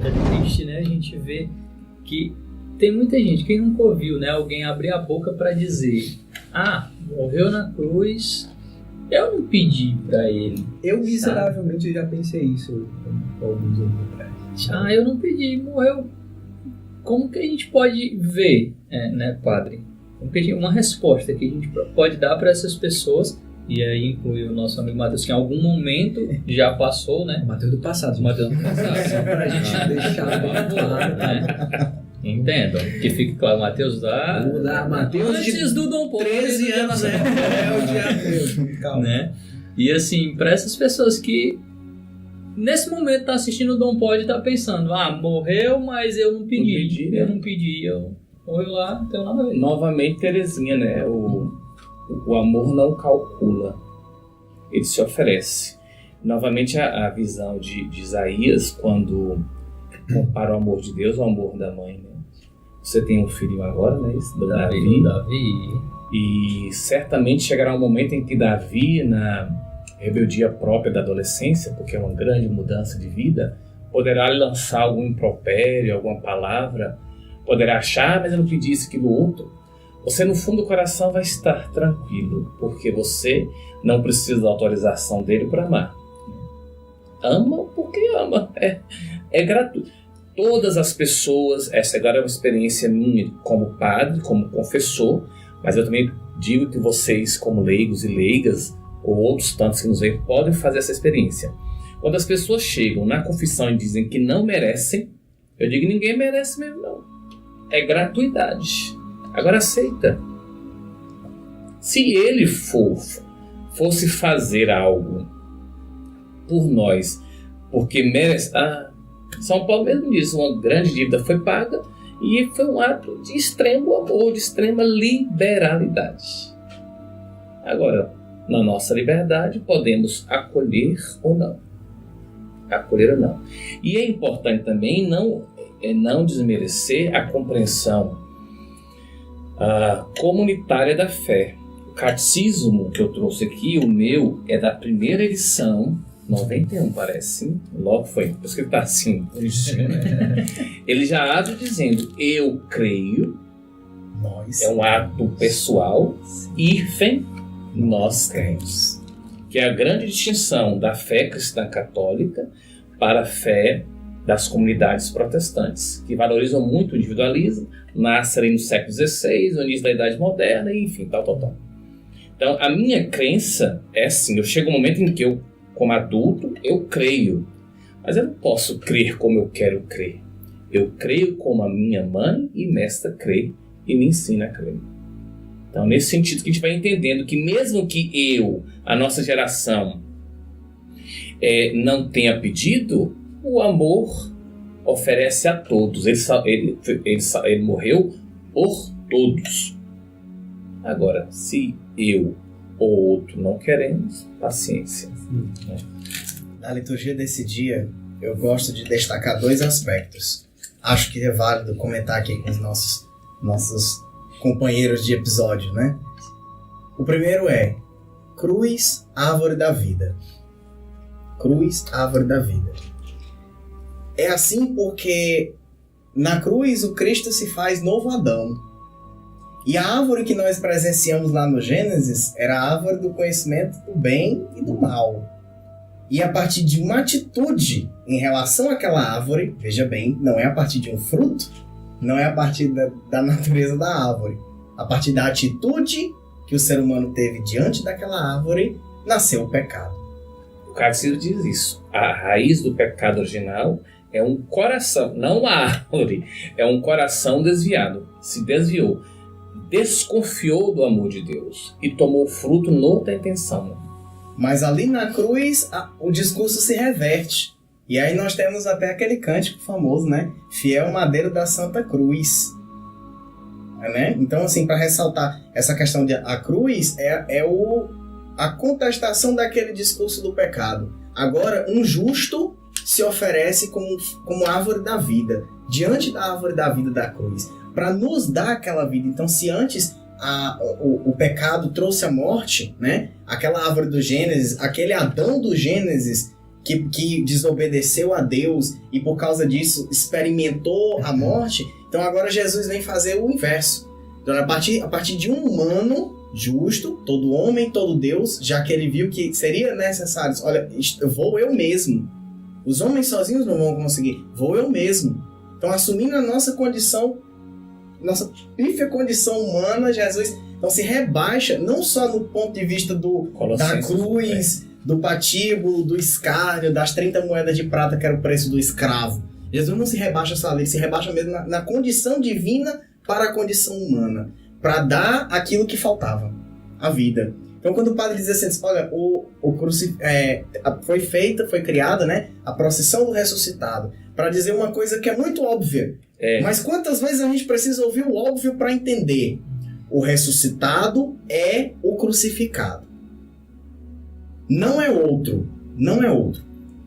É triste, né? A gente vê que tem muita gente que nunca ouviu, né? Alguém abrir a boca para dizer: ah, morreu na cruz, eu não pedi para ele. Eu miseravelmente já pensei isso alguns anos atrás. Ah, eu não pedi, morreu. Como que a gente pode ver, né, padre? Como que uma resposta que a gente pode dar para essas pessoas, e aí inclui o nosso amigo Matheus, que em algum momento já passou, né? O Matheus do passado. O Matheus do passado. Só pra gente deixar bem claro, né? Entendam, que fique claro, Matheus da... Vou dar Matheus antes do Dom Paulo. 13 anos, é o diabo. Calma. Né? E assim, para essas pessoas que nesse momento tá assistindo o Dom Pode, tá pensando: ah, morreu, mas eu não pedi. Eu não pedi, morreu lá, não tenho nada a ver. Novamente, Terezinha, né? O amor não calcula, ele se oferece. Novamente, a visão de Isaías, quando compara o amor de Deus ao amor da mãe, né? Você tem um filho agora, né? Davi. E certamente chegará um momento em que Davi, na rebeldia própria da adolescência, porque é uma grande mudança de vida, poderá lançar algum impropério, alguma palavra, poderá achar: mas eu não pedi isso, aquilo, outro. Você no fundo do coração vai estar tranquilo, porque você não precisa da autorização dele para amar. Ama porque ama, é gratuito. Todas as pessoas, essa agora é uma experiência minha como padre, como confessor, mas eu também digo que vocês, como leigos e leigas, ou outros tantos que nos veem, podem fazer essa experiência. Quando as pessoas chegam na confissão e dizem que não merecem, eu digo: ninguém merece mesmo, não. É gratuidade. Agora aceita. Se ele fosse fazer algo por nós, porque merece... São Paulo mesmo diz: uma grande dívida foi paga, e foi um ato de extremo amor, de extrema liberalidade. Agora, na nossa liberdade, podemos acolher ou não. E é importante também não desmerecer a compreensão comunitária da fé. O catecismo que eu trouxe aqui, o meu, é da primeira edição, 91 parece, logo foi, por isso que ele está assim. Ele já abre dizendo: eu creio, é um ato pessoal, hífen, nós cremos. Que é a grande distinção da fé cristã católica para a fé das comunidades protestantes, que valorizam muito o individualismo, nascem no século XVI, no início da Idade Moderna, e enfim, tal. Então, a minha crença é assim: eu chego um momento em que eu, como adulto, eu creio, mas eu não posso crer como eu quero crer. Eu creio como a minha mãe e mestra crê e me ensina a crer. Então, nesse sentido que a gente vai entendendo que mesmo que a nossa geração, não tenha pedido, o amor oferece a todos. Ele morreu por todos. Agora, se eu ou outro não queremos, paciência. Na liturgia desse dia, eu gosto de destacar 2 aspectos. Acho que é válido comentar aqui com os nossos companheiros de episódio, né? O primeiro é cruz, árvore da vida. Cruz, árvore da vida. É assim porque na cruz o Cristo se faz novo Adão. E a árvore que nós presenciamos lá no Gênesis era a árvore do conhecimento do bem e do mal. E a partir de uma atitude em relação àquela árvore, veja bem, não é a partir de um fruto, não é a partir da natureza da árvore. A partir da atitude que o ser humano teve diante daquela árvore, nasceu o pecado. O catecismo diz isso. A raiz do pecado original é um coração, não a árvore, é um coração desviado. Se desviou, desconfiou do amor de Deus e tomou fruto noutra intenção. Mas ali na cruz, o discurso se reverte. E aí nós temos até aquele cântico famoso, né? Fiel madeiro da Santa Cruz. Né? Então, assim, para ressaltar essa questão de a cruz a contestação daquele discurso do pecado. Agora, um justo se oferece como árvore da vida, diante da árvore da vida da cruz, para nos dar aquela vida. Então, se antes o pecado trouxe a morte, né? Aquela árvore do Gênesis, aquele Adão do Gênesis, que desobedeceu a Deus e por causa disso experimentou a morte, então agora Jesus vem fazer o inverso. Então, a partir de um humano justo, todo homem, todo Deus, já que ele viu que seria necessário, olha, vou eu mesmo. Os homens sozinhos não vão conseguir, vou eu mesmo. Então, assumindo a nossa condição, nossa pífia condição humana, Jesus então se rebaixa, não só no ponto de vista da cruz, do patíbulo, do escárnio, das 30 moedas de prata que era o preço do escravo. Jesus não se rebaixa só ali, ele se rebaixa mesmo na condição divina para a condição humana, para dar aquilo que faltava, a vida. Então, quando o padre diz assim, olha, foi criada, né, a procissão do ressuscitado, para dizer uma coisa que é muito óbvia. Mas quantas vezes a gente precisa ouvir o óbvio para entender? O ressuscitado é o crucificado. Não é outro.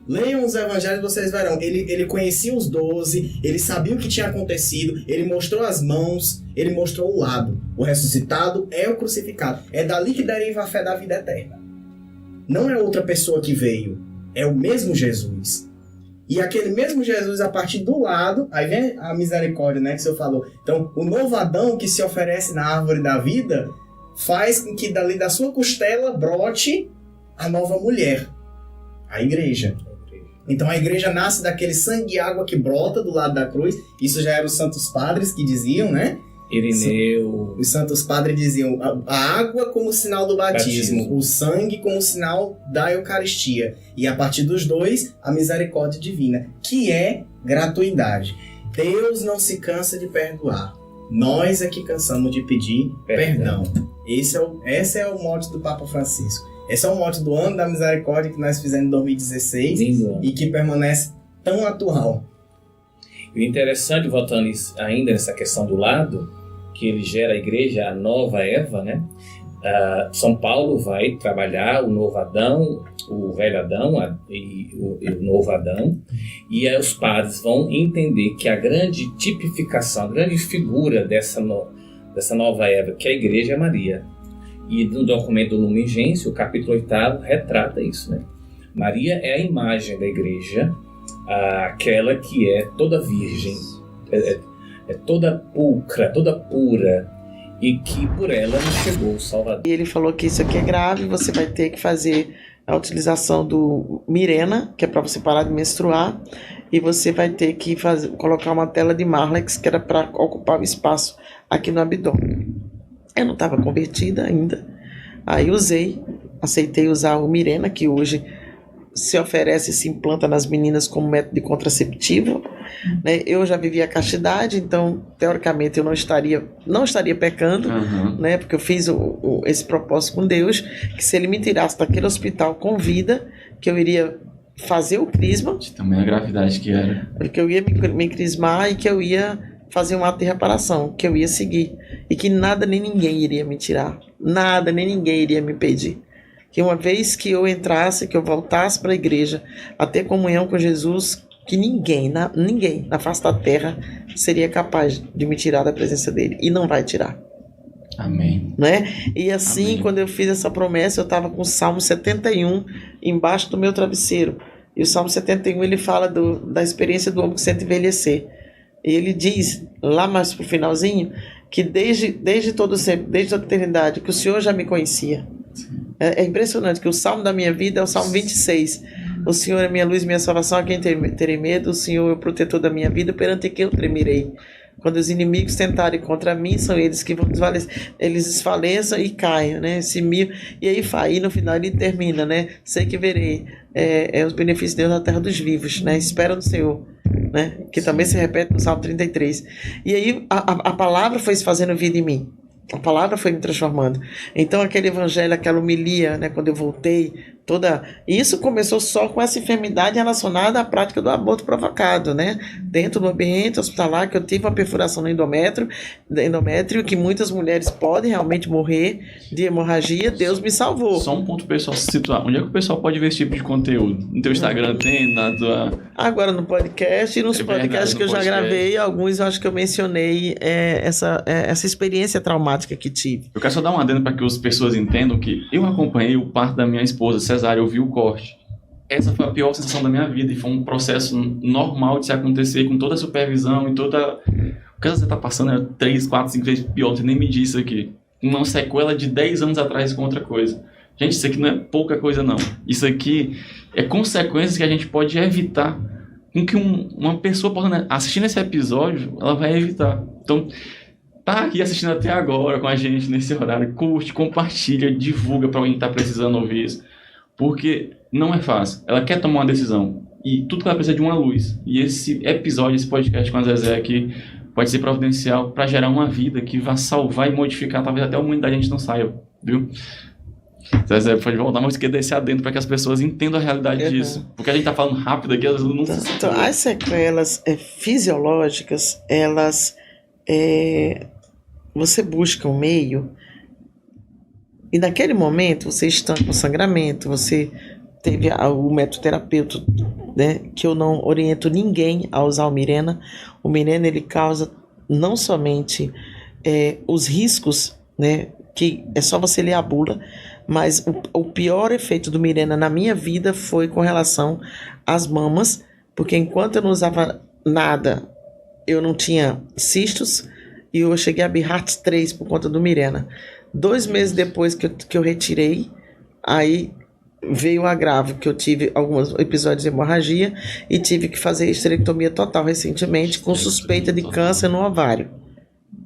Leiam os evangelhos, vocês verão. Ele conhecia os 12, ele sabia o que tinha acontecido, ele mostrou as mãos, ele mostrou o lado. O ressuscitado é o crucificado. É dali que deriva a fé da vida eterna. Não é outra pessoa que veio, é o mesmo Jesus. E aquele mesmo Jesus, a partir do lado, aí vem a misericórdia, né, que o senhor falou. Então, o novo Adão que se oferece na árvore da vida faz com que dali da sua costela brote a nova mulher, a igreja. Então a igreja nasce daquele sangue e água que brota do lado da cruz. Isso já eram os santos padres que diziam, né? Irineu. Os santos padres diziam a água como sinal do batismo, o sangue como sinal da Eucaristia. E a partir dos dois, a misericórdia divina, que é gratuidade. Deus não se cansa de perdoar. Nós é que cansamos de pedir perdão. Esse é o mote do Papa Francisco. Esse é o mote do Ano da Misericórdia que nós fizemos em 2016 e que permanece tão atual. E o interessante, voltando ainda nessa questão do lado, que ele gera a igreja, a nova Eva, né? São Paulo vai trabalhar o novo Adão, o velho Adão e o novo Adão, e aí os padres vão entender que a grande tipificação, a grande figura dessa nova Eva, que é a igreja, é Maria. E no documento do Lumen Gentium, o capítulo 8º, retrata isso, né? Maria é a imagem da igreja, aquela que é toda virgem, é toda pulcra, toda pura, e que por ela nos chegou o Salvador. E ele falou que isso aqui é grave, você vai ter que fazer a utilização do Mirena, que é para você parar de menstruar, e você vai ter que colocar uma tela de Marlex, que era para ocupar o espaço aqui no abdômen. Eu não estava convertida ainda, aí aceitei usar o Mirena, que hoje se oferece e se implanta nas meninas como método de contraceptivo, né? Eu já vivi a castidade, então teoricamente eu não estaria pecando, né? Porque eu fiz esse propósito com Deus, que se ele me tirasse daquele hospital com vida, que eu iria fazer o crisma. Também a gravidade que era. Porque eu ia me crismar e que eu ia fazer um ato de reparação, que eu ia seguir. E que nada nem ninguém iria me tirar. Nada nem ninguém iria me pedir. Que uma vez que eu entrasse, que eu voltasse para a igreja, a ter comunhão com Jesus, que ninguém na face da terra seria capaz de me tirar da presença dele. E não vai tirar. Amém. Né? E assim, Amém. Quando eu fiz essa promessa, eu estava com o Salmo 71 embaixo do meu travesseiro. E o Salmo 71, ele fala da experiência do homem que sente envelhecer. E ele diz, lá mais pro finalzinho, que desde todo sempre, desde a eternidade, que o Senhor já me conhecia. É impressionante que o salmo da minha vida é o Salmo 26. O Senhor é minha luz e minha salvação, a quem terei medo. O Senhor é o protetor da minha vida, perante quem eu tremerei. Quando os inimigos tentarem contra mim, são eles que vão eles desfaleçam e caiam, né? E aí no final ele termina, né? Sei que verei os benefícios de Deus na terra dos vivos, né? Espera no Senhor, né? Que também se repete no Salmo 33. E aí a palavra foi se fazendo vida em mim. A palavra foi me transformando. Então aquele evangelho, aquela homilia, né, quando eu voltei, isso começou só com essa enfermidade relacionada à prática do aborto provocado, né? Dentro do ambiente hospitalar, que eu tive uma perfuração no endométrio, que muitas mulheres podem realmente morrer de hemorragia. Deus me salvou. Só um ponto pro pessoal se situar. Onde é que o pessoal pode ver esse tipo de conteúdo? No teu Instagram tem? Agora no podcast e nos podcasts que eu já gravei, alguns eu acho que eu mencionei essa experiência traumática que tive. Eu quero só dar uma adendo para que as pessoas entendam que eu acompanhei o parto da minha esposa, Cesárea, eu vi o corte. essa foi a pior sensação da minha vida, e foi um processo normal de se acontecer, com toda a supervisão e toda... O que você tá passando é 3, 4, 5 vezes pior, você nem me disse aqui. Uma sequela de 10 anos atrás com outra coisa. Gente, isso aqui não é pouca coisa, não. Isso aqui é consequências que a gente pode evitar, com que uma pessoa possa, assistindo esse episódio, ela vai evitar. Então, tá aqui assistindo até agora com a gente nesse horário, curte, compartilha, divulga para alguém que tá precisando ouvir isso. Porque não é fácil. Ela quer tomar uma decisão. E tudo que ela precisa é de uma luz. E esse episódio, esse podcast com a Zezé aqui, pode ser providencial para gerar uma vida que vai salvar e modificar, talvez até a humanidade a gente não saiba, viu? Zezé, pode voltar, mas queria descer adentro para que as pessoas entendam a realidade disso. Porque a gente tá falando rápido aqui, às vezes não se... Então, as sequelas fisiológicas, elas... você busca um meio e naquele momento você está com sangramento, você teve o método terapêutico, né, que eu não oriento ninguém a usar o Mirena. O Mirena, ele causa não somente os riscos, né, que é só você ler a bula, mas o pior efeito do Mirena na minha vida foi com relação às mamas, porque enquanto eu não usava nada, eu não tinha cistos, e eu cheguei a BIRAT 3 por conta do Mirena. 2 meses depois que eu retirei, aí veio o agravo, que eu tive alguns episódios de hemorragia e tive que fazer esterectomia total recentemente, com suspeita de câncer no ovário,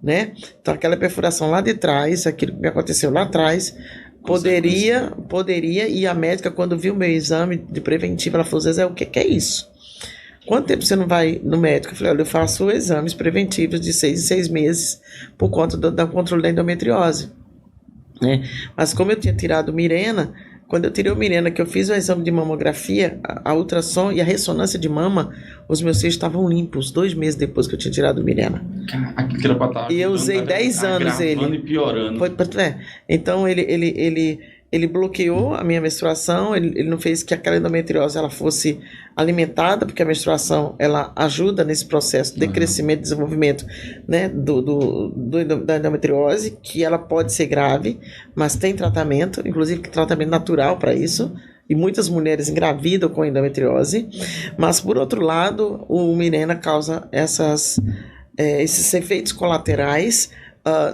né? Então aquela perfuração lá de trás, aquilo que aconteceu lá atrás, poderia, e a médica, quando viu o meu exame de preventivo, ela falou: Zezé, o que é isso? Quanto tempo você não vai no médico? Eu falei: olha, eu faço exames preventivos de 6 em 6 meses por conta do controle da endometriose, né? Mas como eu tinha tirado o Mirena, quando eu tirei o Mirena, que eu fiz o exame de mamografia, a ultrassom e a ressonância de mama, os meus seios estavam limpos 2 meses depois que eu tinha tirado o Mirena. Aquilo que era pra estar... E eu usei 10 anos ele. E piorando. Então ele bloqueou a minha menstruação, ele não fez que aquela endometriose ela fosse alimentada, porque a menstruação ela ajuda nesse processo de crescimento e desenvolvimento, né, da endometriose, que ela pode ser grave, mas tem tratamento, inclusive tratamento natural para isso, e muitas mulheres engravidam com endometriose. Mas por outro lado, o Mirena causa esses efeitos colaterais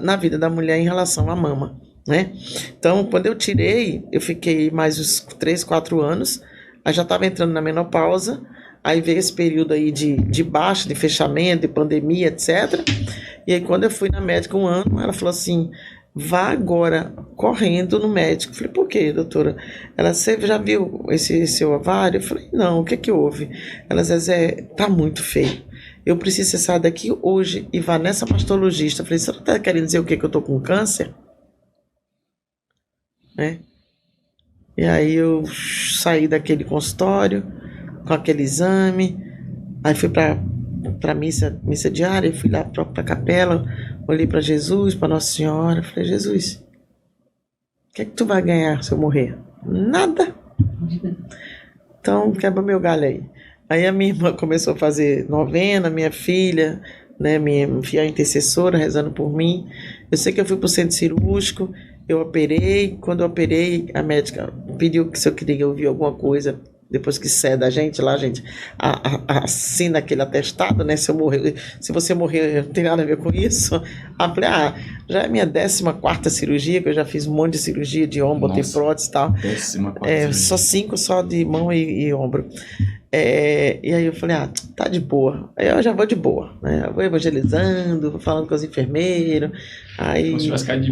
na vida da mulher em relação à mama, né? Então, quando eu tirei, eu fiquei mais uns 3, 4 anos, aí já estava entrando na menopausa, aí veio esse período aí de baixa, de fechamento, de pandemia, etc. E aí quando eu fui na médica 1 ano, ela falou assim: vá agora correndo no médico. Eu falei: por quê, doutora? Ela: você já viu esse seu ovário? Eu falei: não, o que houve? Ela: Zezé, tá muito feio. Eu preciso você sair daqui hoje e vá nessa mastologista. Eu falei: você não tá querendo dizer o quê? Que eu tô com câncer? Né? E aí eu saí daquele consultório com aquele exame, aí fui para missa diária, fui lá para a capela, olhei para Jesus, para Nossa Senhora, falei: Jesus, o que é que tu vai ganhar se eu morrer? Nada. Então quebra meu galho aí. Aí a minha irmã começou a fazer novena, minha filha, né, minha fiel intercessora, rezando por mim. Eu sei que eu fui para o centro cirúrgico, eu operei. Quando eu operei, a médica pediu que se eu queria ouvir alguma coisa, depois que cede a gente lá, gente, assina aquele atestado, né? Se você morrer, não tem nada a ver com isso. Eu falei: já é minha 14ª cirurgia, que eu já fiz um monte de cirurgia de ombro, botei prótese e tal. 14ª só 5 só de mão e ombro. E aí eu falei: tá de boa. Aí eu já vou de boa, né? Eu vou evangelizando, vou falando com os enfermeiros, aí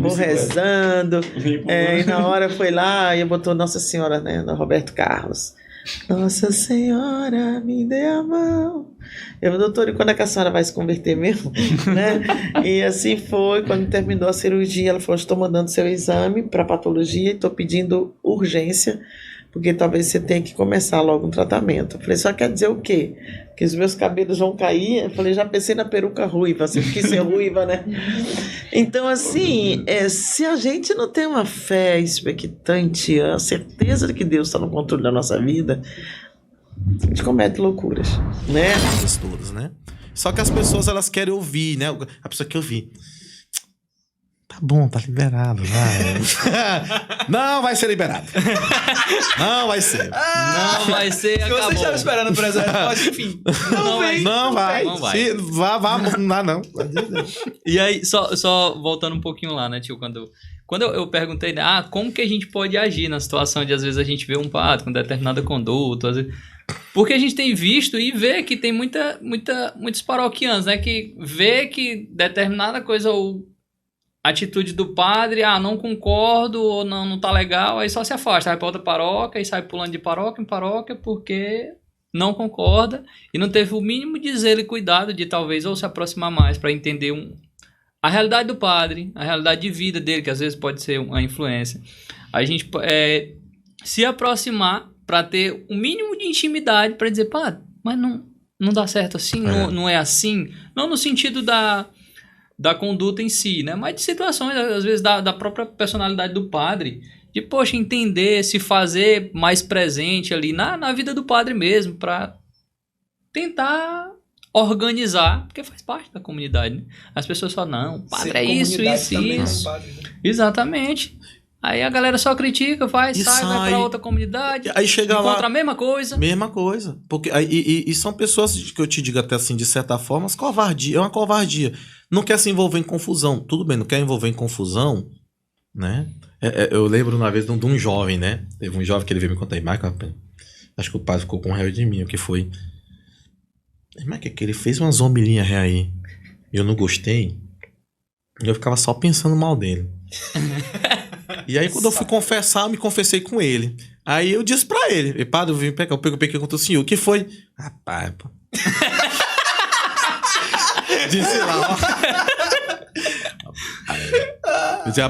vou rezando. E na hora foi lá e botou Nossa Senhora, né? No Roberto Carlos. Nossa Senhora, me dê a mão. Eu: doutor, e quando é que a senhora vai se converter mesmo? Né? E assim foi. Quando terminou a cirurgia, ela falou: estou mandando seu exame para patologia e estou pedindo urgência, porque talvez você tenha que começar logo um tratamento. Eu falei: só quer dizer o quê? Que os meus cabelos vão cair? Eu falei: já pensei na peruca ruiva, assim, quis ser ruiva, né? Então, assim, se a gente não tem uma fé expectante, a certeza de que Deus está no controle da nossa vida, a gente comete loucuras, né? Todas, né? Só que as pessoas, elas querem ouvir, né? A pessoa quer ouvir: Tá bom, tá liberado, vai. Não vai ser liberado. Não vai ser. Não vai ser, Se você acabou. estava esperando por essa resposta, enfim. Não vai. Não vai. Não vai. Se, vá, não dá não. E aí, só voltando um pouquinho lá, né, tio? Quando eu perguntei, né, como que a gente pode agir na situação de, às vezes, a gente vê um padre com determinada conduta, às vezes... Porque a gente tem visto e vê que tem muitos paroquianos, né, que vê que determinada coisa ou atitude do padre, não concordo, ou não tá legal, aí só se afasta, vai pra outra paróquia e sai pulando de paróquia em paróquia porque não concorda e não teve o mínimo de zelo e cuidado de talvez ou se aproximar mais para entender a realidade do padre, a realidade de vida dele, que às vezes pode ser uma influência. A gente se aproximar para ter o mínimo de intimidade para dizer, padre, mas não dá certo assim, não é assim, não no sentido da conduta em si, né? Mas de situações, às vezes, da própria personalidade do padre, de, poxa, entender, se fazer mais presente ali na vida do padre mesmo, para tentar organizar, porque faz parte da comunidade, né? As pessoas falam, não, padre é isso. Exatamente. Aí a galera só critica, vai pra outra comunidade, aí chega encontra lá, a mesma coisa. Mesma coisa. Porque, e são pessoas que eu te digo até assim, de certa forma, covardia, é uma covardia. Não quer se envolver em confusão. Tudo bem, não quer envolver em confusão, né? Eu lembro uma vez de um jovem, né? Teve um jovem que ele veio me contar, Michael, acho que o padre ficou com raiva de mim, o que foi? Mas que ele fez umas homilinhas aí, e eu não gostei, e eu ficava só pensando mal dele. E aí, quando eu fui confessar, eu me confessei com ele. Aí eu disse pra ele, padre, eu vim pegar, eu peguei contra o senhor. O que foi? Rapaz, pô. Disse lá, ó. Eu disse,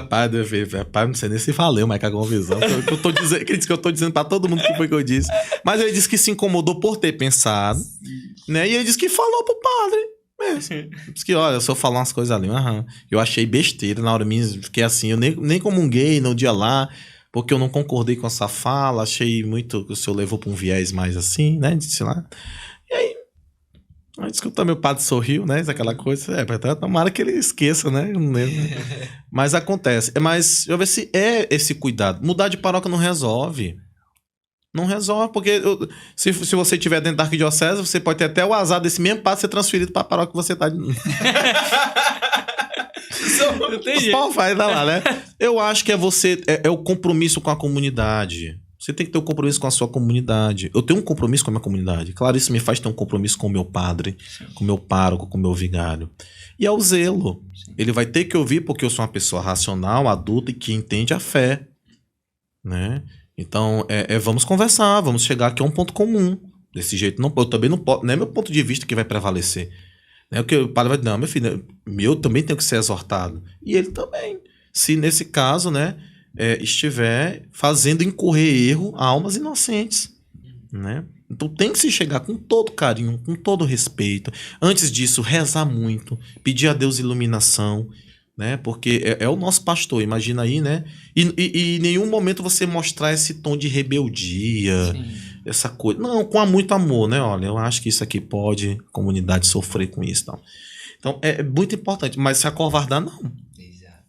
rapaz, não sei nem se valeu, mas cagou uma visão. Eu tô dizendo, ele disse que eu tô dizendo pra todo mundo que foi que eu disse. Mas ele disse que se incomodou por ter pensado, né? E ele disse que falou pro padre. Diz que, olha, se eu falar umas coisas ali, eu achei besteira na hora minha, fiquei assim, eu nem comunguei no dia lá, porque eu não concordei com essa fala, achei muito que o senhor levou pra um viés mais assim, né, disse lá. E aí disse que também o padre sorriu, né, aquela coisa, tomara que ele esqueça, né, não lembro. Mas acontece, mas eu ver se é esse cuidado, mudar de paróquia não resolve. Não resolve, porque se você estiver dentro da arquidiocese, você pode ter até o azar desse mesmo padre ser transferido para a paróquia que você está. Vai dar lá, né? Eu acho que é o compromisso com a comunidade. Você tem que ter um compromisso com a sua comunidade. Eu tenho um compromisso com a minha comunidade. Claro, isso me faz ter um compromisso com o meu padre, com o meu pároco, com o meu vigário. E é o zelo. Ele vai ter que ouvir porque eu sou uma pessoa racional, adulta e que entende a fé, né? Então, vamos conversar, vamos chegar aqui a um ponto comum. Desse jeito, eu também não posso, não é meu ponto de vista que vai prevalecer. Não é o que o padre vai dizer, não, meu filho, eu também tenho que ser exortado. E ele também. Se nesse caso, né, estiver fazendo incorrer erro a almas inocentes, né? Então tem que se chegar com todo carinho, com todo respeito. Antes disso, rezar muito, pedir a Deus iluminação, né? Porque é o nosso pastor, imagina aí, né? E em nenhum momento você mostrar esse tom de rebeldia, essa coisa. Não, com muito amor, né? Olha, eu acho que isso aqui pode a comunidade sofrer com isso. Não. Então é muito importante, mas se acovardar, não.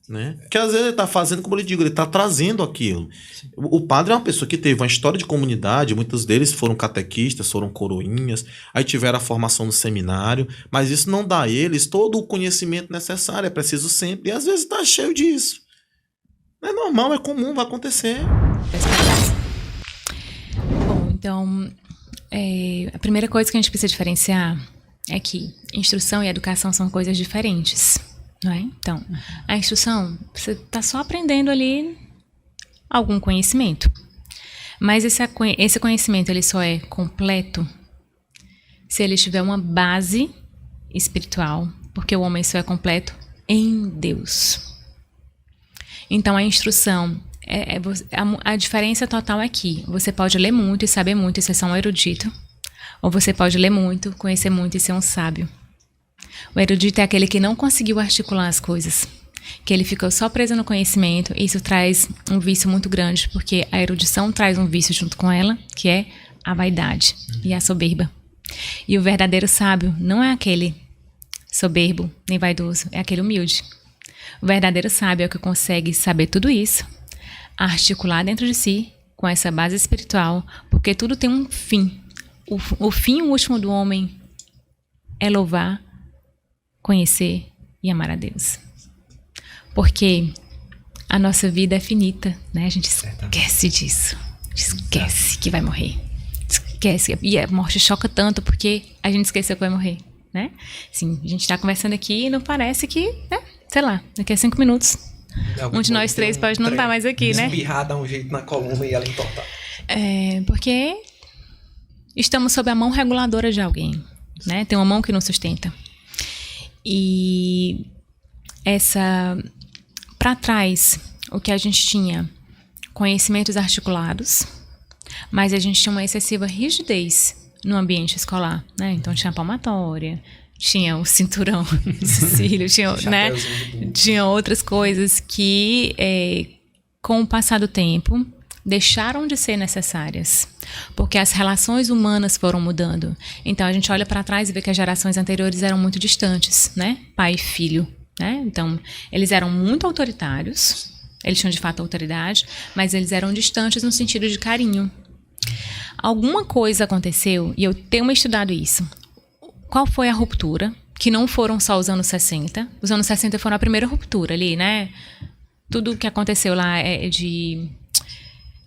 Né? Porque às vezes ele está fazendo, como eu digo, ele está trazendo aquilo. O padre é uma pessoa que teve uma história de comunidade, muitos deles foram catequistas, foram coroinhas, aí tiveram a formação no seminário, mas isso não dá a eles todo o conhecimento necessário, é preciso sempre, e às vezes está cheio disso. É normal, é comum, vai acontecer. Bom, então, a primeira coisa que a gente precisa diferenciar é que instrução e educação são coisas diferentes. Não é? Então, a instrução, você está só aprendendo ali algum conhecimento. Mas esse conhecimento ele só é completo se ele tiver uma base espiritual, porque o homem só é completo em Deus. Então, a instrução, a diferença total é que você pode ler muito e saber muito e ser só um erudito, ou você pode ler muito, conhecer muito e ser um sábio. O erudito é aquele que não conseguiu articular as coisas, que ele ficou só preso no conhecimento, e isso traz um vício muito grande, porque a erudição traz um vício junto com ela, que é a vaidade e a soberba. E o verdadeiro sábio não é aquele soberbo nem vaidoso, é aquele humilde. O verdadeiro sábio é o que consegue saber tudo isso, articular dentro de si com essa base espiritual, porque tudo tem um fim. O fim último do homem é louvar, conhecer e amar a Deus. Porque a nossa vida é finita, né? A gente esquece disso. Esquece que vai morrer. Esquece. E a morte choca tanto porque a gente esqueceu que vai morrer, né? Sim, a gente tá conversando aqui e não parece que, né? Sei lá, daqui a 5 minutos. Um de nós três pode não estar mais aqui, né? Espirrar, dar um jeito na coluna e ela entortar. Porque estamos sob a mão reguladora de alguém, né? Tem uma mão que nos sustenta. E para trás, o que a gente tinha, conhecimentos articulados, mas a gente tinha uma excessiva rigidez no ambiente escolar, né? Então tinha a palmatória, tinha o cinturão de cílio, né? Tinha outras coisas que, com o passar do tempo, deixaram de ser necessárias, porque as relações humanas foram mudando. Então a gente olha para trás e vê que as gerações anteriores eram muito distantes, né? Pai e filho, né? Então eles eram muito autoritários, eles tinham de fato autoridade, mas eles eram distantes no sentido de carinho. Alguma coisa aconteceu, e eu tenho estudado isso. Qual foi a ruptura? Que não foram só os anos 60. Os anos 60 foram a primeira ruptura ali, né? Tudo o que aconteceu lá é de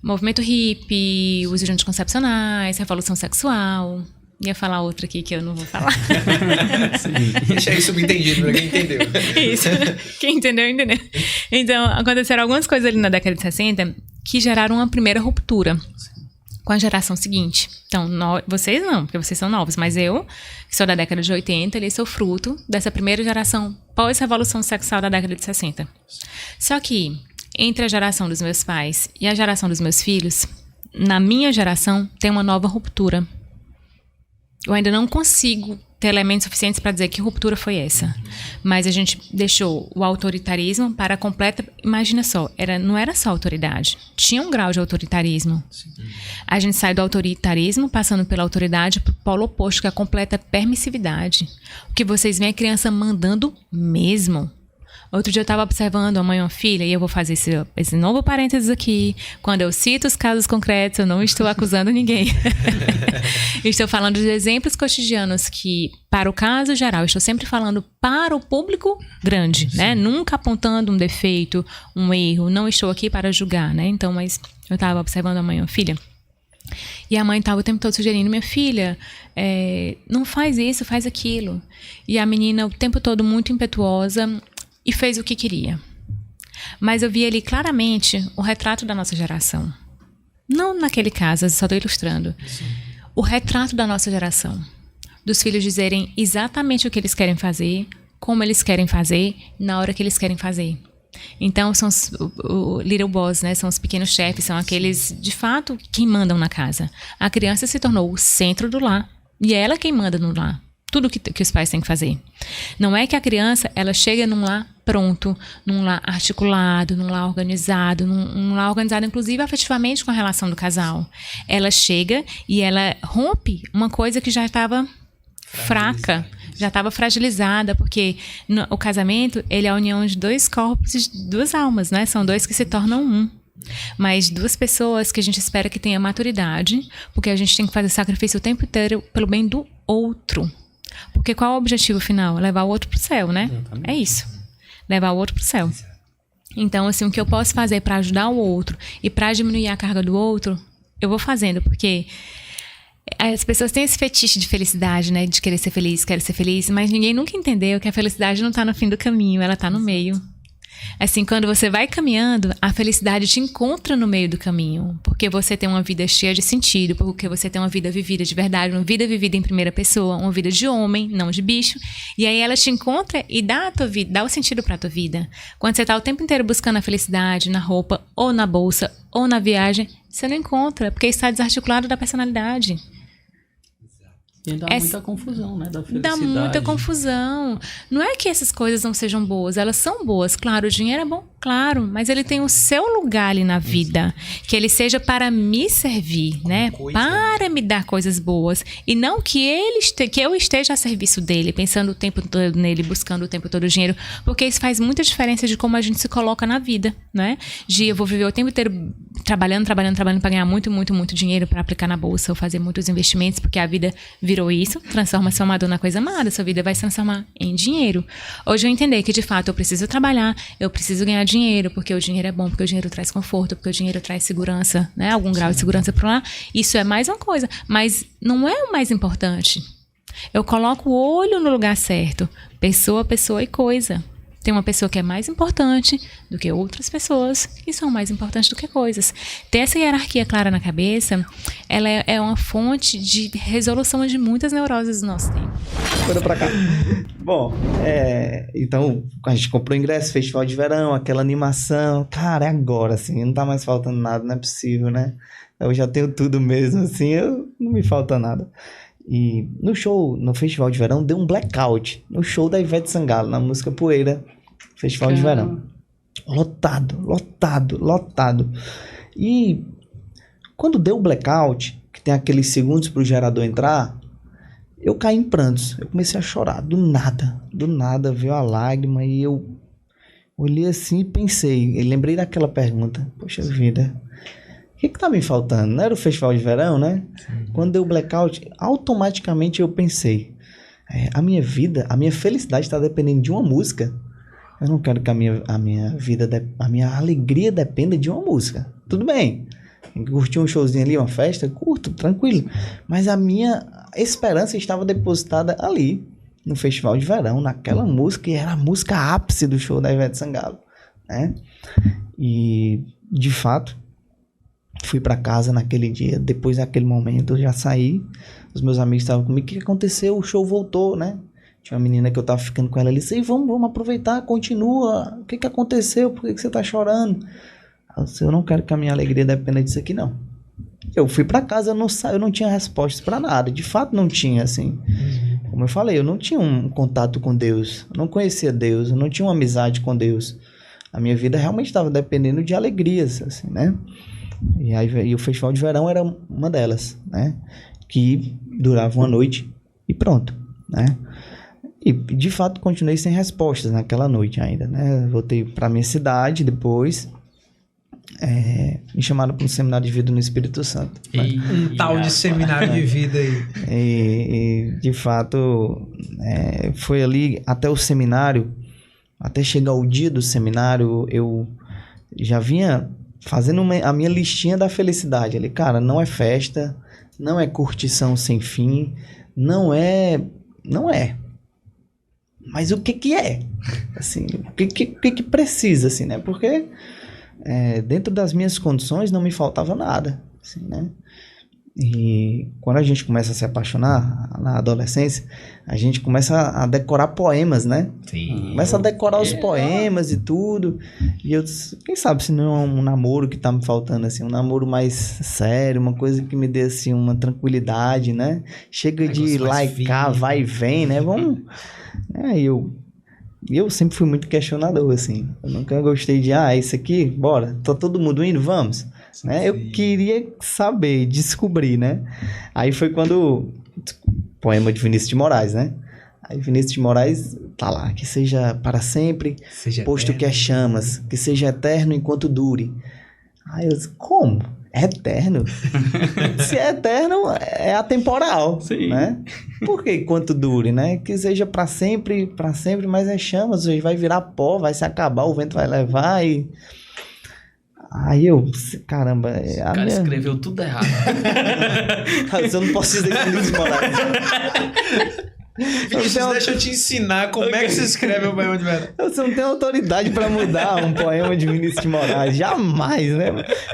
movimento hippie, uso de anticoncepcionais, revolução sexual. Ia falar outra aqui que eu não vou falar. Deixa aí subentendido pra quem entendeu. Isso. Quem entendeu, entendeu. Então, aconteceram algumas coisas ali na década de 60 que geraram uma primeira ruptura com a geração seguinte. Então, vocês não, porque vocês são novos, mas eu, que sou da década de 80, sou fruto dessa primeira geração pós-revolução sexual da década de 60. Só que, entre a geração dos meus pais e a geração dos meus filhos, na minha geração, tem uma nova ruptura. Eu ainda não consigo ter elementos suficientes para dizer que ruptura foi essa. Mas a gente deixou o autoritarismo para a completa... Imagina só, não era só autoridade. Tinha um grau de autoritarismo. A gente sai do autoritarismo, passando pela autoridade, para o polo oposto, que é a completa permissividade. O que vocês veem é a criança mandando mesmo. Outro dia eu estava observando a mãe e uma filha, e eu vou fazer esse novo parênteses aqui. Quando eu cito os casos concretos, eu não estou acusando ninguém. Estou falando de exemplos cotidianos que, para o caso geral, estou sempre falando para o público grande, né? Nunca apontando um defeito, um erro. Não estou aqui para julgar, né? Então, mas eu estava observando a mãe e uma filha. E a mãe estava o tempo todo sugerindo, minha filha, não faz isso, faz aquilo. E a menina o tempo todo muito impetuosa e fez o que queria. Mas eu vi ali claramente o retrato da nossa geração. Não naquele caso, eu só estou ilustrando. Sim. O retrato da nossa geração. Dos filhos dizerem exatamente o que eles querem fazer, como eles querem fazer, na hora que eles querem fazer. Então, são o little boss, né? São os pequenos chefes, são aqueles, de fato, quem mandam na casa. A criança se tornou o centro do lar. E é ela quem manda no lar. Tudo que os pais têm que fazer. Não é que a criança, ela chega num lar pronto, num lar articulado, num lar organizado, num lar organizado, inclusive, afetivamente com a relação do casal. Ela chega e ela rompe uma coisa que já estava fraca, já estava fragilizada, porque o casamento, ele é a união de dois corpos e duas almas, né? São dois que se tornam um. Mas duas pessoas que a gente espera que tenha maturidade, porque a gente tem que fazer sacrifício o tempo inteiro pelo bem do outro. Porque qual é o objetivo final? Levar o outro pro céu, né? É isso. Levar o outro pro céu. Então, assim, o que eu posso fazer para ajudar o outro e para diminuir a carga do outro, eu vou fazendo, porque as pessoas têm esse fetiche de felicidade, né? De querer ser feliz, mas ninguém nunca entendeu que a felicidade não tá no fim do caminho, ela tá no meio. Assim, quando você vai caminhando, a felicidade te encontra no meio do caminho, porque você tem uma vida cheia de sentido, porque você tem uma vida vivida de verdade, uma vida vivida em primeira pessoa, uma vida de homem, não de bicho, e aí ela te encontra e dá a tua vida, dá o sentido pra tua vida. Quando você tá o tempo inteiro buscando a felicidade na roupa, ou na bolsa, ou na viagem, você não encontra, porque está desarticulado da personalidade. E dá muita confusão, né? Da Dá felicidade. muita confusão. Não é que essas coisas não sejam boas, elas são boas. Claro, o dinheiro é bom, claro, mas ele tem o seu lugar ali na vida. Que ele seja para me servir, né? Para me dar coisas boas. E não que eu esteja a serviço dele, pensando o tempo todo nele, buscando o tempo todo o dinheiro. Porque isso faz muita diferença de como a gente se coloca na vida, né? De eu vou viver o tempo inteiro trabalhando para ganhar muito, muito, muito dinheiro para aplicar na bolsa ou fazer muitos investimentos, porque a vida virou isso, transforma seu amador na coisa amada, sua vida vai se transformar em dinheiro. Hoje eu entendi que de fato eu preciso trabalhar, eu preciso ganhar dinheiro, porque o dinheiro é bom, porque o dinheiro traz conforto, porque o dinheiro traz segurança, né? Algum grau de segurança para lá. Isso é mais uma coisa, mas não é o mais importante. Eu coloco o olho no lugar certo, pessoa e coisa. Tem uma pessoa que é mais importante do que outras pessoas que são mais importantes do que coisas. Ter essa hierarquia clara na cabeça, ela é uma fonte de resolução de muitas neuroses do nosso tempo. Olha pra cá. Bom, então a gente comprou ingresso, festival de verão, aquela animação. Cara, é agora, assim, não tá mais faltando nada, não é possível, né? Eu já tenho tudo mesmo, assim, não me falta nada. E no show, no festival de verão, deu um blackout. No show da Ivete Sangalo, na música Poeira, festival de verão. Lotado. E quando deu o blackout, que tem aqueles segundos pro gerador entrar, eu caí em prantos. Eu comecei a chorar, do nada veio a lágrima e eu olhei assim e pensei, lembrei daquela pergunta, poxa vida, o que tá me faltando? Não era o festival de verão, né? Sim. Quando deu o blackout, automaticamente eu pensei, a minha vida, a minha felicidade está dependendo de uma música. Eu não quero que a minha vida, a minha alegria dependa de uma música. Tudo bem, curtir um showzinho ali, uma festa, curto, tranquilo. Mas a minha esperança estava depositada ali, no festival de verão, naquela música, e era a música ápice do show da Ivete Sangalo, né? E, de fato, fui para casa naquele dia, depois daquele momento eu já saí, os meus amigos estavam comigo, o que aconteceu? O show voltou, né? Tinha uma menina que eu tava ficando com ela ali, disse, vamos aproveitar, continua, o que aconteceu? Por que você tá chorando? Eu disse, eu não quero que a minha alegria dependa disso aqui, não. Eu fui para casa, eu não tinha respostas para nada, de fato não tinha, assim. Como eu falei, eu não tinha um contato com Deus, eu não conhecia Deus, eu não tinha uma amizade com Deus. A minha vida realmente estava dependendo de alegrias, assim, né? E o festival de verão era uma delas, né? Que durava uma noite e pronto, né? E, de fato, continuei sem respostas naquela noite ainda, né? Voltei para minha cidade depois. Me chamaram para um seminário de vida no Espírito Santo. Um tal de seminário de vida aí. E de fato, foi ali até o seminário, até chegar o dia do seminário, eu já vinha fazendo a minha listinha da felicidade ali. Cara, não é festa, não é curtição sem fim, não é. Mas o que é? Assim, o que precisa, assim, né? Porque dentro das minhas condições não me faltava nada, assim, né? E quando a gente começa a se apaixonar na adolescência, a gente começa a decorar poemas, né? Sim. Começa a decorar os poemas e tudo. E eu disse, quem sabe se não é um namoro que tá me faltando, assim, um namoro mais sério, uma coisa que me dê, assim, uma tranquilidade, né? Chega de lá e cá, vai e vem, né? Vamos... Eu sempre fui muito questionador, assim. Eu nunca gostei de, isso aqui, bora, tá todo mundo indo, vamos. Né? Eu queria saber, descobrir, né? Aí foi quando... Poema de Vinícius de Moraes, né? Aí Vinícius de Moraes tá lá, que seja para sempre, posto eterno. Que é chamas, que seja eterno enquanto dure. Aí eu disse, como? Eterno? Se é eterno, é atemporal, sim, né? Por que enquanto dure, né? Que seja para sempre, mas é chamas, vai virar pó, vai se acabar, o vento vai levar e... Aí eu, caramba... O cara escreveu tudo errado. Eu não posso dizer que Vinícius Moraes. Vinícius, deixa eu te ensinar como é que se escreve um poema de verão. Você não tem autoridade pra mudar um poema de Vinícius de Moraes. Jamais, né?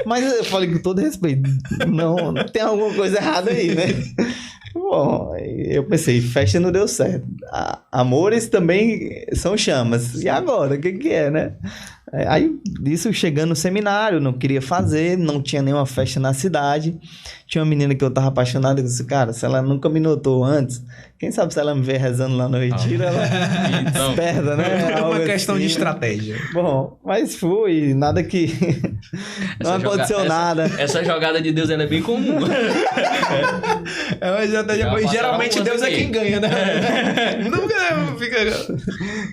Mas eu falei com todo respeito. Não tem alguma coisa errada aí, né? Bom, eu pensei, festa não deu certo. Amores também são chamas. E agora? O que é, né? Aí, isso chegando no seminário, não queria fazer, não tinha nenhuma festa na cidade. Tinha uma menina que eu tava apaixonado, eu disse, cara, se ela nunca me notou antes, quem sabe se ela me vê rezando lá no retiro, ela Então, esperta, né? É uma Algo questão de assim. estratégia. Bom, mas fui, nada que... não aconteceu nada. Essa jogada de Deus ela é bem comum. É uma estratégia, Já pois passaram geralmente algumas Deus é aqui. quem ganha, né? Nunca fica...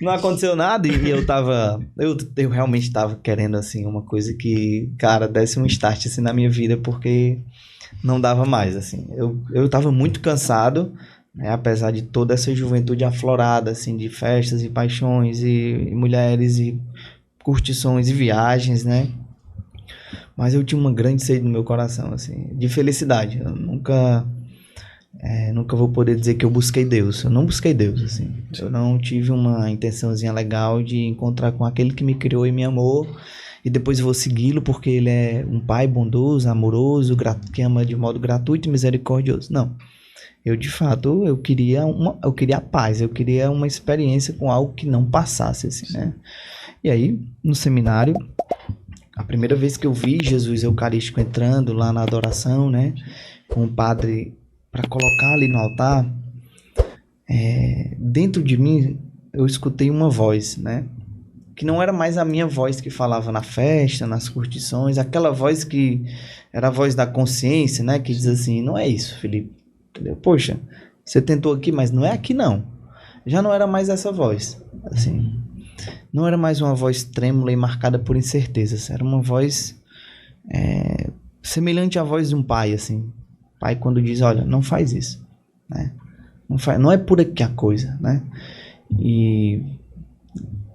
Não aconteceu nada e eu tava... Eu realmente tava querendo, assim, uma coisa que, cara, desse um start, assim, na minha vida, porque não dava mais, assim. Eu tava muito cansado, né, apesar de toda essa juventude aflorada, assim, de festas e paixões e mulheres e curtições e viagens, né? Mas eu tinha uma grande sede no meu coração, assim, de felicidade. Eu nunca vou poder dizer que eu busquei Deus. Eu não busquei Deus, assim. Eu não tive uma intençãozinha legal de encontrar com aquele que me criou e me amou e depois vou segui-lo porque ele é um pai bondoso, amoroso, que ama de modo gratuito e misericordioso. Não. Eu, de fato, eu queria a paz, eu queria uma experiência com algo que não passasse, assim, né? E aí, no seminário, a primeira vez que eu vi Jesus Eucarístico entrando lá na adoração, né, com o padre para colocar ali no altar, dentro de mim eu escutei uma voz, né, que não era mais a minha voz que falava na festa, nas curtições, aquela voz que era a voz da consciência, né, que diz assim, não é isso, Felipe, entendeu? Poxa, você tentou aqui, mas não é aqui não. Já não era mais essa voz, assim, não era mais uma voz trêmula e marcada por incertezas, era uma voz semelhante à voz de um pai, assim, pai quando diz, olha, não faz isso, né? Não é por aqui a coisa, né? E,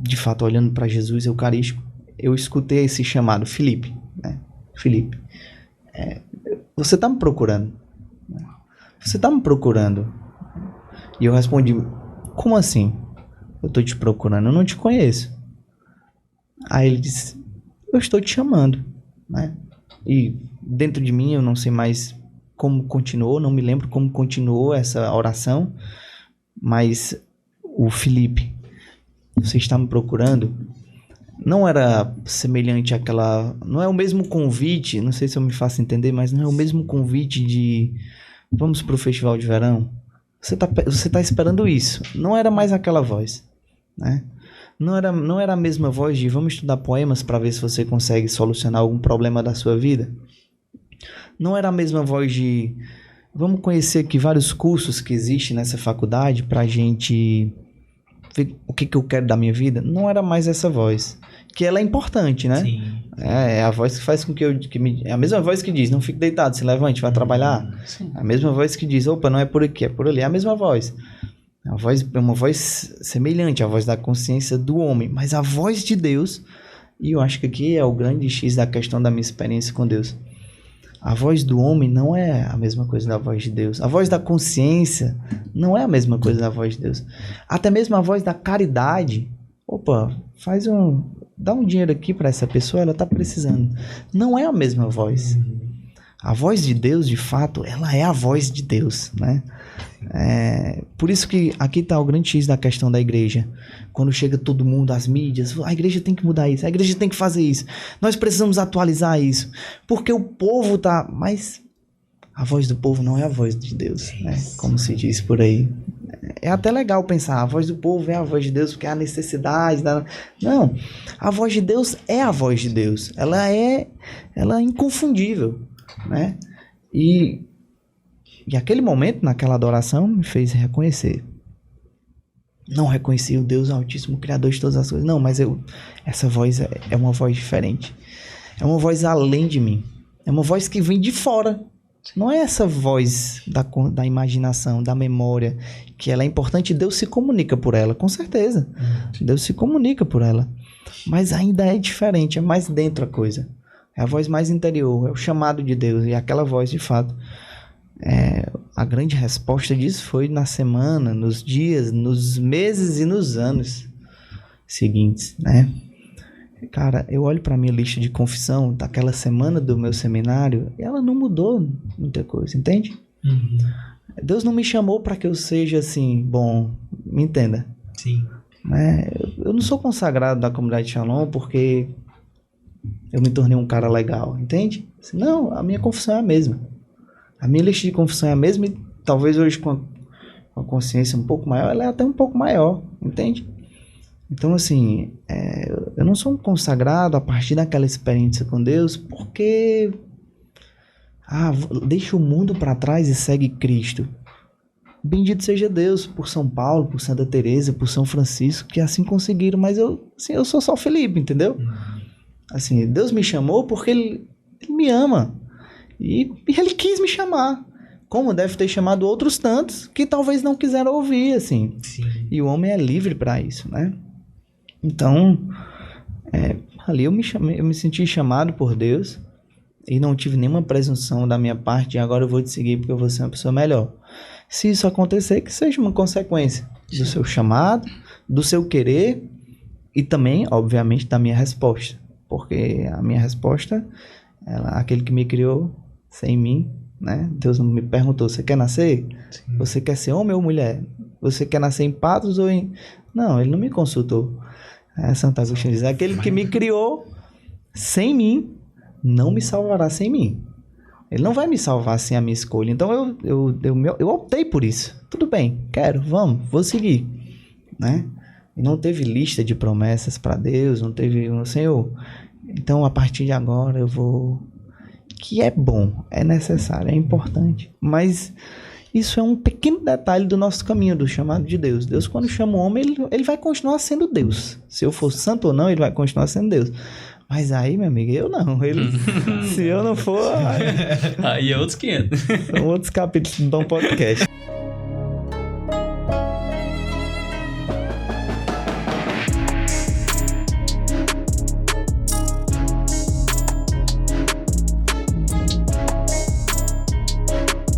de fato, olhando para Jesus Eucarístico, eu escutei esse chamado, Felipe, né? Felipe, você está me procurando? Você está me procurando? E eu respondi, como assim? Eu estou te procurando, eu não te conheço. Aí ele disse, eu estou te chamando, né? E dentro de mim eu não sei mais como continuou, não me lembro como continuou essa oração, mas o Felipe, você está me procurando, não era semelhante àquela, não é o mesmo convite, não sei se eu me faço entender, mas não é o mesmo convite de vamos para o festival de verão, você tá esperando isso, não era mais aquela voz, né? Não era a mesma voz de vamos estudar poemas para ver se você consegue solucionar algum problema da sua vida. Não era a mesma voz de vamos conhecer aqui vários cursos que existem nessa faculdade pra gente ver o que eu quero da minha vida. Não era mais essa voz. Que ela é importante, né? Sim. É a voz que faz com que é a mesma voz que diz, não fique deitado, se levante, vai trabalhar. Sim. A mesma voz que diz, opa, não é por aqui, é por ali. É a mesma voz. É uma voz semelhante à voz da consciência do homem. Mas a voz de Deus, e eu acho que aqui é o grande X da questão da minha experiência com Deus. A voz do homem não é a mesma coisa da voz de Deus. A voz da consciência não é a mesma coisa da voz de Deus. Até mesmo a voz da caridade. Opa, dá um dinheiro aqui para essa pessoa, ela está precisando. Não é a mesma voz. A voz de Deus, de fato, ela é a voz de Deus, né? Por isso que aqui está o grande X da questão da igreja. Quando chega todo mundo, as mídias, a igreja tem que mudar isso, a igreja tem que fazer isso, nós precisamos atualizar isso, porque o povo tá... Mas a voz do povo não é a voz de Deus, né? Como se diz por aí. É até legal pensar, a voz do povo é a voz de Deus porque é a necessidade da... Não, a voz de Deus é a voz de Deus, ela é inconfundível, né? E aquele momento, naquela adoração, me fez reconhecer. Não reconheci o Deus Altíssimo, Criador de todas as coisas. Não, mas essa voz é uma voz diferente. É uma voz além de mim. É uma voz que vem de fora. Não é essa voz da imaginação, da memória, que ela é importante. Deus se comunica por ela, com certeza. Deus se comunica por ela. Mas ainda é diferente, é mais dentro a coisa. É a voz mais interior, é o chamado de Deus. E aquela voz, de fato... a grande resposta disso foi na semana, nos dias, nos meses e nos anos seguintes, né? Cara, eu olho pra minha lista de confissão daquela semana do meu seminário e ela não mudou muita coisa, entende? Deus não me chamou para que eu seja assim, bom, me entenda. Sim. né? Eu não sou consagrado da comunidade Shalom porque eu me tornei um cara legal, entende? Não, a minha confissão é a mesma. A minha lista de confissão é a mesma e talvez hoje com a consciência um pouco maior, ela é até um pouco maior, entende? Então, assim, eu não sou um consagrado a partir daquela experiência com Deus porque deixa o mundo para trás e segue Cristo. Bendito seja Deus por São Paulo, por Santa Teresa, por São Francisco, que assim conseguiram, mas eu sou só Felipe, entendeu? Assim, Deus me chamou porque ele me ama e ele quis me chamar, como deve ter chamado outros tantos que talvez não quiseram ouvir, assim. Sim. E o homem é livre para isso, né? Então, ali eu me senti chamado por Deus e não tive nenhuma presunção da minha parte, agora eu vou te seguir porque eu vou ser uma pessoa melhor. Se isso acontecer, que seja uma consequência do seu chamado, do seu querer e também, obviamente, da minha resposta. Porque a minha resposta, aquele que me criou sem mim, né? Deus não me perguntou, você quer nascer? Sim. Você quer ser homem ou mulher? Você quer nascer em Patos ou em... Não, ele não me consultou. Santo Agostinho diz, aquele que me criou sem mim, não me salvará sem mim. Ele não vai me salvar sem a minha escolha. Então eu optei por isso. Tudo bem, vou seguir, né? E não teve lista de promessas para Deus, não teve Senhor. Então a partir de agora eu vou... Que é bom, é necessário, é importante. Mas isso é um pequeno detalhe do nosso caminho, do chamado de Deus. Deus, quando chama o homem, ele vai continuar sendo Deus. Se eu for santo ou não, ele vai continuar sendo Deus. Mas aí, meu amigo, eu não. Se eu não for... Aí é outros 500. São outros capítulos do Dom Podcast.